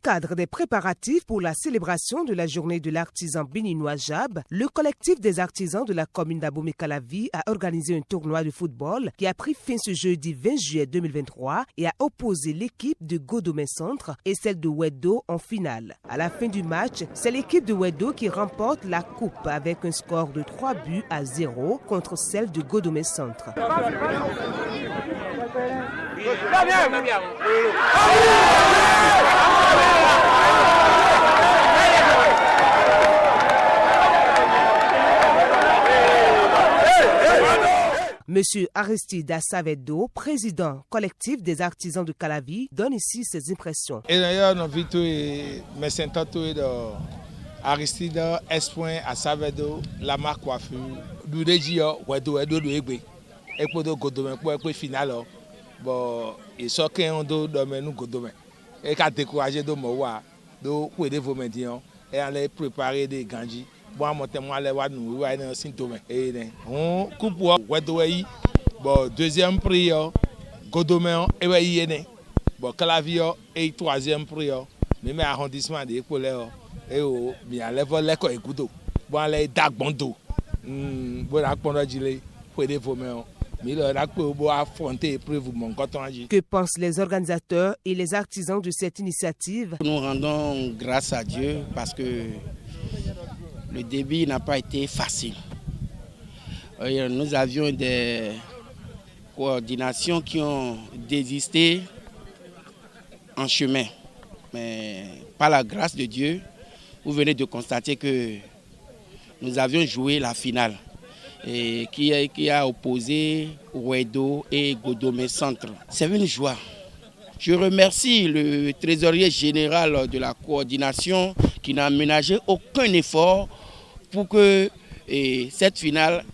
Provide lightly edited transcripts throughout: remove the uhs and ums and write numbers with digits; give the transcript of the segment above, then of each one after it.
cadre des préparatifs pour la célébration de la journée de l'artisan béninois JAB, le collectif des artisans de la commune d'Abomey-Calavi a organisé un tournoi de football qui a pris fin ce jeudi 20 juillet 2023 et a opposé l'équipe de Godomey Centre et celle de Wedo en finale. À la fin du match, c'est l'équipe de Wedo qui remporte la coupe avec un score de 3-0 contre celle de Godomey Centre. Monsieur Aristide Assavedo, président collectif des artisans de Calavi, donne ici ses impressions. Aristide S. Assavedo, la marque coiffure, et pour le Godomey, pour final, bon, ils sont qui ont dormi nous Godomey. Et quand découragé de moi, de couper vos médias et aller préparer des ganji. Bon, moi les voir nous, ouais, dans symptômes. Et on coupe Wedowei, bon, deuxième prix, Godomey, et ouais, y bon, Calavi, et troisième prix, même arrondissement des épaules, et oh, bien, les vols, les coins, goudou. Bon, les dark bondo. Bon, la pendant gilet, pour des vos mains. Que pensent les organisateurs et les artisans de cette initiative? Nous rendons grâce à Dieu parce que le début n'a pas été facile. Nous avions des coordinations qui ont désisté en chemin. Mais par la grâce de Dieu, vous venez de constater que nous avions joué la finale. Et qui a opposé Wedo et Godomey Centre. C'est une joie. Je remercie le trésorier général de la coordination qui n'a ménagé aucun effort pour que cette finale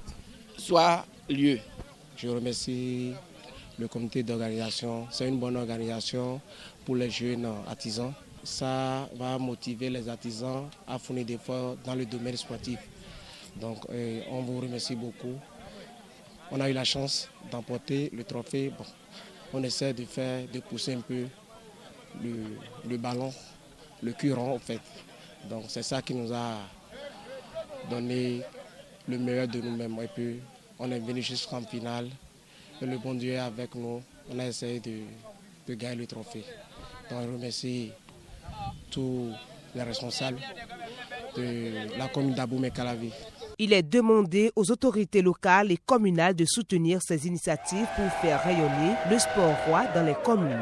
soit lieu. Je remercie le comité d'organisation. C'est une bonne organisation pour les jeunes artisans. Ça va motiver les artisans à fournir des efforts dans le domaine sportif. Donc on vous remercie beaucoup. On a eu la chance d'emporter le trophée. Bon, on essaie de pousser un peu le ballon, le cul rond en fait. Donc c'est ça qui nous a donné le meilleur de nous-mêmes. Et puis on est venu jusqu'en finale. Et le bon Dieu est avec nous. On a essayé de gagner le trophée. Donc je remercie tous les responsables de la commune d'Abomey-Calavi. Il est demandé aux autorités locales et communales de soutenir ces initiatives pour faire rayonner le sport roi dans les communes.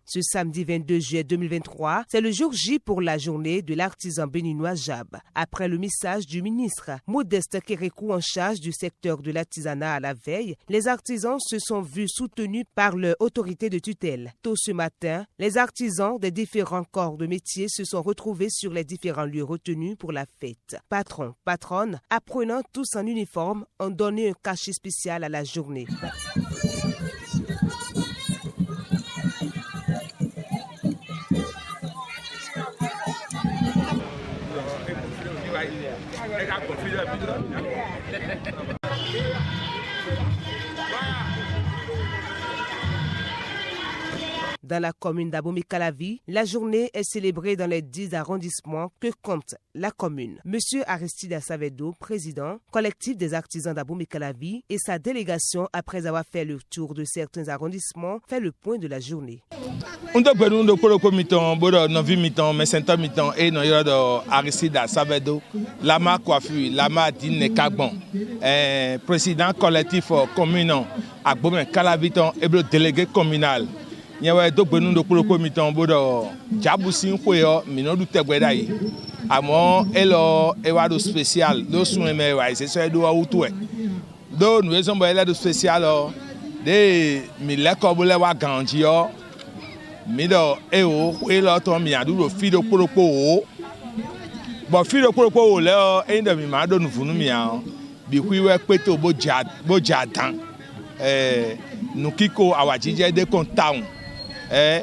Ce samedi 22 juillet 2023, c'est le jour J pour la journée de l'artisan béninois JAB. Après le message du ministre Modeste Kérékou en charge du secteur de l'artisanat à la veille, les artisans se sont vus soutenus par leur autorité de tutelle. Tôt ce matin, les artisans des différents corps de métier se sont retrouvés sur les différents lieux retenus pour la fête. Patrons, patronnes, apprenants tous en uniforme, ont donné un cachet spécial à la journée. Dans la commune d'Abomey-Calavi, la journée est célébrée dans les 10 arrondissements que compte la commune. Monsieur Aristide Assavedo, président, collectif des artisans d'Abomey-Calavi, et sa délégation, après avoir fait le tour de certains arrondissements, fait le point de la journée. Aristide Assavedo, Lama Coiffure, Lama Dine Kagbon, président collectif commune Abomey-Calavi et le délégué communal. Il y a deux bonhommes de comité en bodo. Jabusin Koyo, Minodu Tegwedai. Amon, Elo, Ewado spécial, deux soins mais c'est ça, deux outoué. Deux, nous avons un de spécial, des Milekobule wa Ganjio, Mido, Eo, Elo, Tomiadou, le fil de Polopo. Bon, fil de Polopo, là, un de mes madons nous voulons bien. Biquiwe Peto Bojadan. Nous kiko awajije de comptown.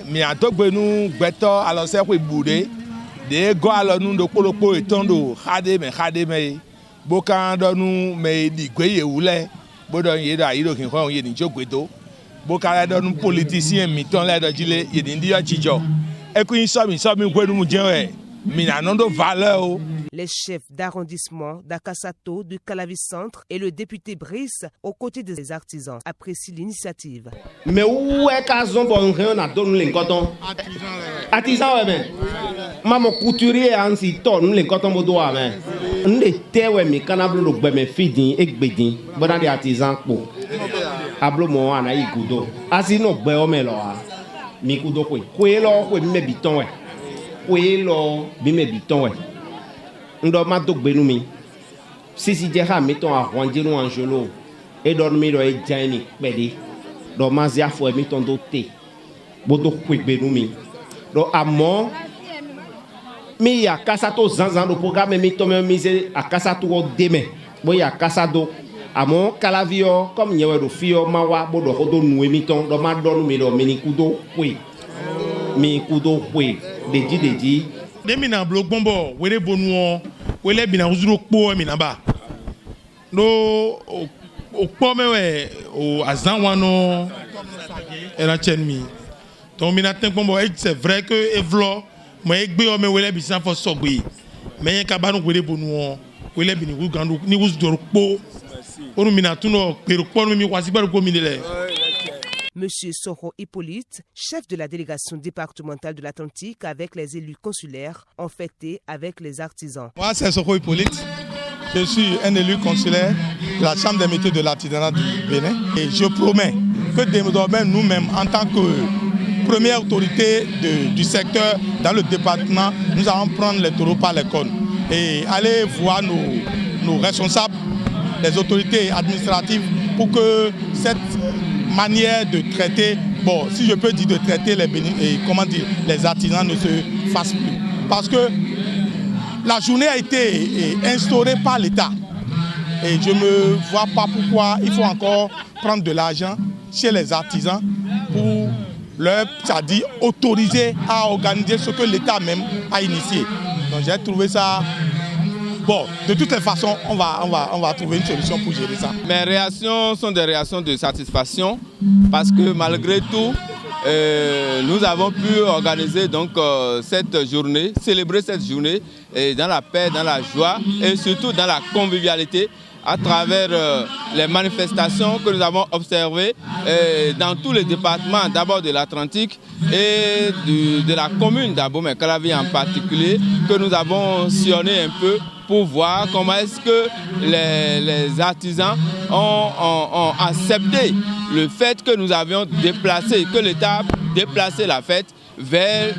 Mi adogbe nu gbeto alose ko ibude de go alonu do polopolo etondo khade me boka donu me digwe yewule bodo yedo ayiro kin ko ye ni jogwedo boka donu politicien mi ton le do jile ye ni dio chijo e ku so mi gwenu mu je mi na no do valeur. Les chefs d'arrondissement d'Akasato, du Calavi Centre et le député Brice, aux côtés des artisans, apprécient l'initiative. Mais où est qu'azon bon rien à donner les cotons? Artisan, ouais, maman couturier en si ton nous les cotons bodois, mais nous les terres, mais quand on a le bébé fidin et bédin, bon des artisans pour ablo mo ana igudo. Asino béo melo mi kudo kwe lo kwe mi biton ouais, kwe lo bi me biton ouais. Ndo ma dok benu mi sisi jeha meton a rwandiru angelo e don mi do e jani pedi do ma zia fo mi ton do te bodo kwek benu mi do amo mi ya kasa to zanzan do programme mi to me mi se a kasa to deme bo ya kasa do amo kalavio comme nyewe do fio mawa bodo hodo nu mi ton do ma don mi do mi kudo kwe deji Demina blog bombo wele bonu wele bina uzuro kpo mi naba no o kpo mewe o azan wano era chenmi donc mina ten bombo c'est vrai que evlo mo egbe o me wele bi san fo sogbe mais ka ba no wele bonu wele bini ugandu ni uzuro kpo onu mina tuno pero kpo mi kwasi ba ko mi le. Monsieur Soro Hippolyte, chef de la délégation départementale de l'Atlantique avec les élus consulaires, ont fêté avec les artisans. Moi, c'est Soro Hippolyte. Je suis un élu consulaire de la Chambre des métiers de l'artisanat du Bénin. Et je promets que désormais, nous-mêmes, en tant que première autorité du secteur dans le département, nous allons prendre les taureaux par les cornes et aller voir nos responsables, les autorités administratives, pour que cette manière de traiter, bon, si je peux dire de traiter les artisans ne se fasse plus. Parce que la journée a été instaurée par l'État. Et je ne me vois pas pourquoi il faut encore prendre de l'argent chez les artisans pour leur, c'est-à-dire autoriser à organiser ce que l'État même a initié. Donc j'ai trouvé ça... Bon, de toutes les façons, on va trouver une solution pour gérer ça. Mes réactions sont des réactions de satisfaction parce que malgré tout, nous avons pu organiser donc cette journée, célébrer cette journée dans la paix, dans la joie et surtout dans la convivialité à travers les manifestations que nous avons observées dans tous les départements, d'abord de l'Atlantique et de la commune d'Abomey-Calavi en particulier, que nous avons sillonné un peu pour voir comment est-ce que les artisans ont accepté le fait que nous avions déplacé, que l'État a déplacé la fête vers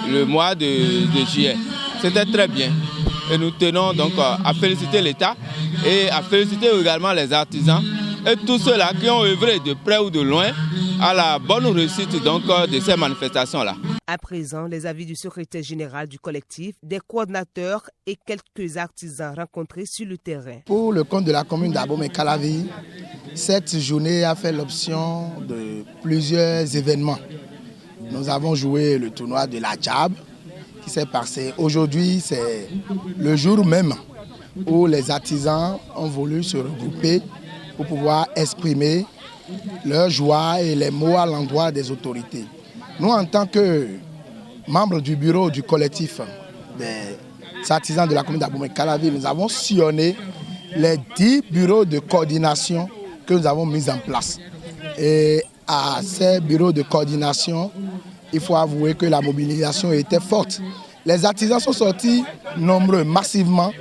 le mois de juillet. C'était très bien. Et nous tenons donc à féliciter l'État et à féliciter également les artisans et tous ceux-là qui ont œuvré de près ou de loin à la bonne réussite donc, de ces manifestations-là. À présent, les avis du secrétaire général du collectif, des coordinateurs et quelques artisans rencontrés sur le terrain. Pour le compte de la commune d'Abomey-Calavi, cette journée a fait l'option de plusieurs événements. Nous avons joué le tournoi de la Jab qui s'est passé. Aujourd'hui, c'est le jour même où les artisans ont voulu se regrouper pour pouvoir exprimer leur joie et les mots à l'endroit des autorités. Nous, en tant que membres du bureau du collectif des artisans de la commune d'Abomey-Calavi, nous avons sillonné les 10 bureaux de coordination que nous avons mis en place. Et à ces bureaux de coordination, il faut avouer que la mobilisation était forte. Les artisans sont sortis nombreux, massivement,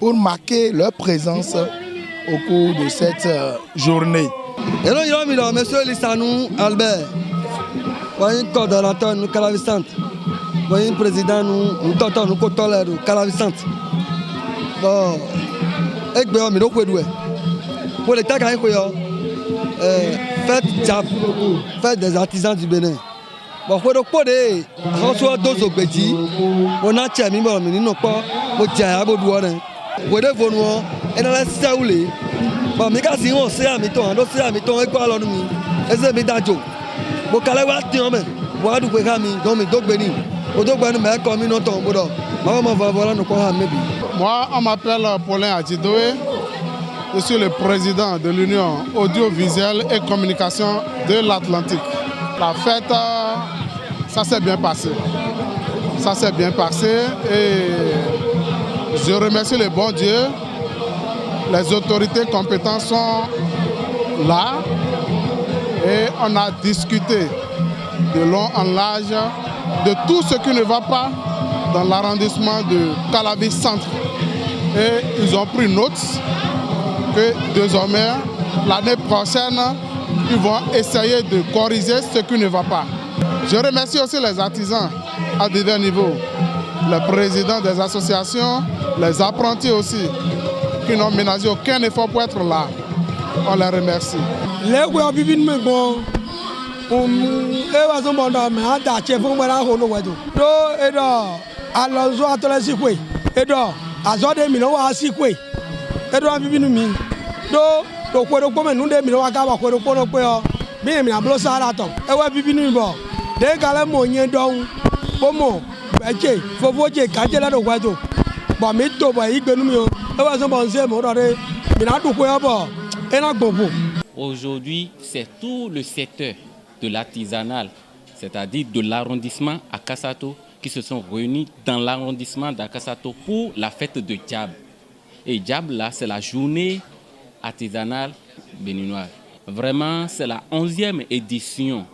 pour marquer leur présence au cours de cette journée. Monsieur Lissanou Albert, voyez coordonnateur nous Calavi Centre, voyez président nous tonton nous cotolère Calavi Centre. Bon, et bien mais donc pour l'État quand faites des artisans du Bénin. Bon, pour le coup de François Dozobedi, on a tient mis bon, mais non pas, on tient à bout de voir. Pour le bonheur, et dans la saoulée. Bon, mais quand on sait à mi-temps, on sait à mi-temps et quoi alors nous, et c'est mi-temps. Bon, quand on va tenir, on va nous faire mi, donc mi donc béni. Moi, on m'appelle Paulin Adjidoué. Je suis le président de l'Union audiovisuelle et communication de l'Atlantique. La fête, ça s'est bien passé. Ça s'est bien passé et je remercie le bon Dieu. Les autorités compétentes sont là et on a discuté de long en large de tout ce qui ne va pas dans l'arrondissement de Calavi Centre. Et ils ont pris note que désormais, l'année prochaine, ils vont essayer de corriger ce qui ne va pas. Je remercie aussi les artisans à divers niveaux, les présidents des associations, les apprentis aussi, qui n'ont ménagé aucun effort pour être là. On les remercie. Aujourd'hui, c'est tout le secteur de l'artisanal, c'est-à-dire de l'arrondissement Akasato, qui se sont réunis dans l'arrondissement d'Akasato pour la fête de Djab. Et Djab, là, c'est la journée artisanale béninoise. Vraiment, c'est la 11e édition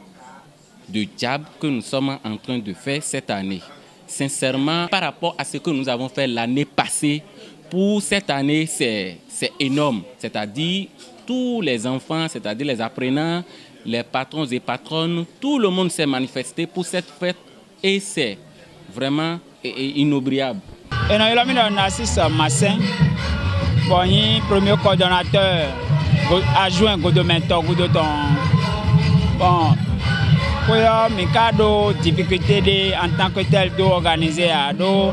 de Djab que nous sommes en train de faire cette année. Sincèrement, par rapport à ce que nous avons fait l'année passée, pour cette année, c'est énorme. C'est-à-dire tous les enfants, c'est-à-dire les apprenants, les patrons et patronnes, tout le monde s'est manifesté pour cette fête et c'est vraiment inoubliable. Et nous avons Narcisse Massin, premier coordonnateur adjoint Godomentor, bon, pour mes cas de difficulté en tant que tel d'organiser nous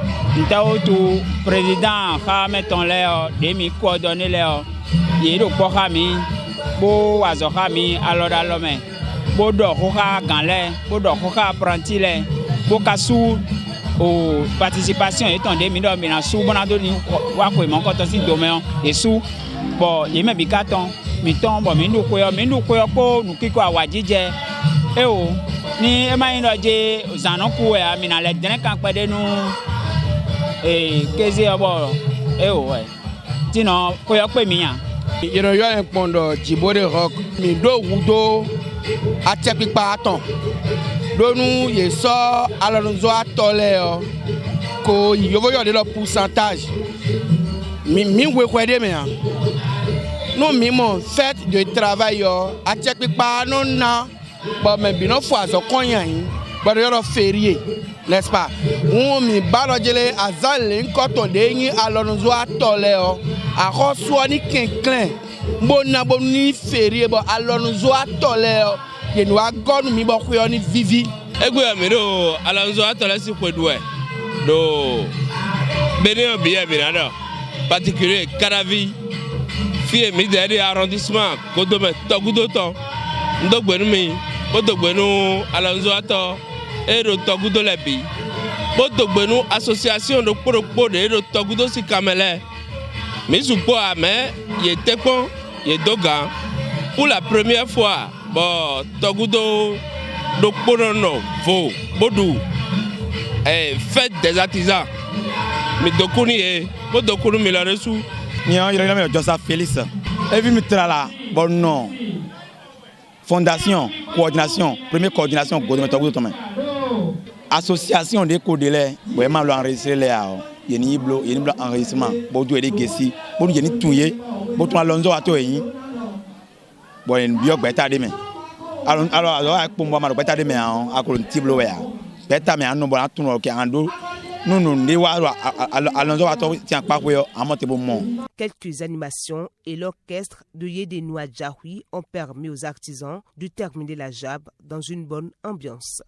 avons président mettons les demi coordonner les il est pour kami bo azokami alors alome bo do koka ganle bo do koka apprenti le bo kasu o participation étant des mineurs mais na sou bonado ni wa ko mon koto si domaine et sou bon il me bikaton mi ton bon mi ndu ko ko nu kiko awajije e o ni e mai no je zanon ku e ami na le den kan pede nu e keze obo e o we tino ko yo pe mi yan yo un pondo Djibode rock mi do wudo atepipa aton donu ye so alonzo atole o ko yo voyo de le pourcentage mi we kwede me an no mi mo fête de travail yo atepipa no na ba me bi no fo azo konyan yin ba yo férié n'est-ce pas on mi balojele azale nkoto de yin alonzo atole o akoso ni kenklen bona boni férié bo alonzo atole o ye no agonu mi bo ko ni vivi egbe mi do alonzo atole si kwedu e do bene biye mi na particulier Caravi fie mi de arrondissement Godome Togudo ton ndogbenu mi bodogbenu alonzo ato e do Togudo lebi bodogbenu association de poropo de do Togudo si kamele mi supo ame ye tekpon ye dogan pour la première fois bon Togudo do porono vo bodu fête des artisans mi dokuni e bodokunu mi la reçu ni on yele me Joseph Félix et vi mi trala bon non fondation coordination première coordination Godome Togudo Tome association de codele vraiment l'enregistrer là yeni blo enregistrement bodu e gesi bodu yeni touye bodu alonzo ato yin bon en bio beta de me alors ak pombo ma beta de me an akolo tiblo ya beta me anu bon atun o ke ando Quelques animations et l'orchestre de Yedenoua Djahoui ont permis aux artisans de terminer la Djab dans une bonne ambiance.